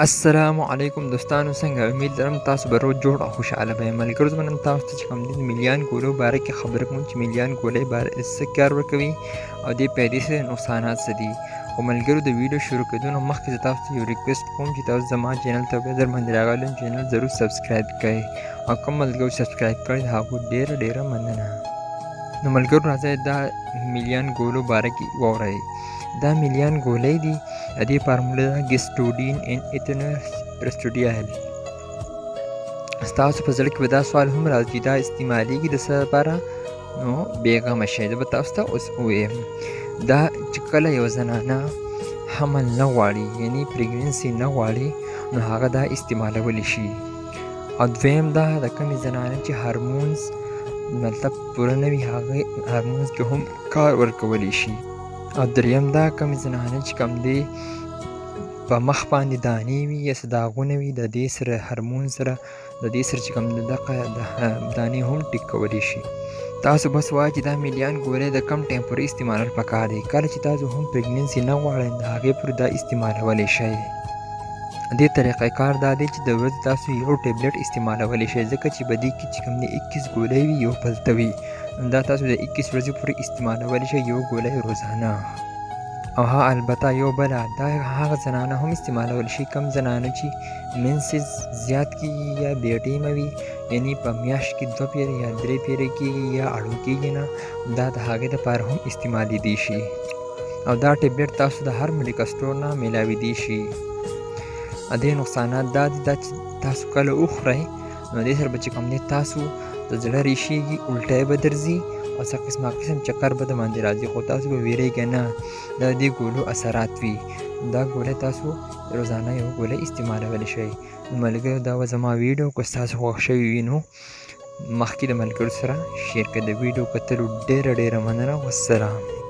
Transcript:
السلام علیکم دوستانو، څنګه امید لرم تاسو به روغ جوړ او خوشحاله به یئ. ملګرو، زه به نن تاسو ته چې کوم دی د میلیان ګولو باره کې خبرې کوم چې میلیان ګولۍ څه کار ورکوي او دې پیسې څه نقصانات څه دي. خو ملګرو، د ویډیو شروع کېدو نه مخکې زه تاسو ته یو ریکویسټ کوم چې تاسو زما چینل ته بیا ځل باندې راغلي یم، چینل ضرور سبسکرایب کړئ او کوم ملګرو چې سبسکرایب کړی د هغو ډېره مننه. نو ملګرو، راځئ دا میلیان ګولو باره کې واورئ. دا میلیان ګولۍ دي، د دې فارموله ده ګیسټوډین ان ایتنوسټوډیال. ستاسو په زړه کې به دا سوال هم راځي چې دا استعمالیږي د څه لپاره؟ نو بېغمه شئ، زه به تاسو ته اوس ووایم. دا چې کله یو زنانه حمل نه غواړي، یعنې پریګننسي نه غواړي، نو هغه دا استعمالولی شي. او دویم دا د کومې زنانه چې هارمونز مطلب پوره نه وي، هغې هارمونز کې هم کار ورکولی شي. او دریم دا کومې زنانه چې کوم دی په مخ باندې دانې وي یا څه داغونه وي، د دې سره هارمون سره د دې سره چې کوم دی دغه دانې هم ټیک کولی شي. تاسو بس وایئ چې دا میلیان ګولۍ د کم ټایم پورې استعمالول پکار دی. کله چې تاسو هم پریګننسي نه غواړئ، د هغې پورې دا استعمالولی شئ. دې طریقه کار دا دی چې د ورځې تاسو یو ټیبلټ استعمالولی شئ، ځکه چې په دې کې چې کوم دی 21 ګولۍ وي، یو پلته وي. دا تاسو د 21 ورځې پورې استعمالولی شئ، یو ګولۍ روزانه. او ها البته یو بله دا هغه زنانه هم استعمالولی شي کوم زنانه چې منسز زیات کېږي یا بې ټیمه وي، یعنې په میاشت کې 2 پیرې یا 3 پیرې کېږي یا اړو کېږي نه، دا د هغې دپاره هم استعمالیدی شي. او دا ټیبلټ تاسو د هر میډیکل سټور نه میلاویدی شي. دې نقصانات دا دي چې تاسو کله وخورئ، نو دې سره به چې کوم دی تاسو د زړه ریښېږي، الټی به درځي او څه قسم چکر به د باندې راځي. خو تاسو به ویرېږئ نه، دا د دې ګولو اثرات وي. دا ګولۍ تاسو روزانه یو ګولۍ استعمالولی شئ. نو ملګرو، دا وه زما ویډیو. که ستاسو خوښ شوي وي نو مخکې د ملګرو سره شیر کړئ. د ویډیو کتلو ډېره مننه. والسلام.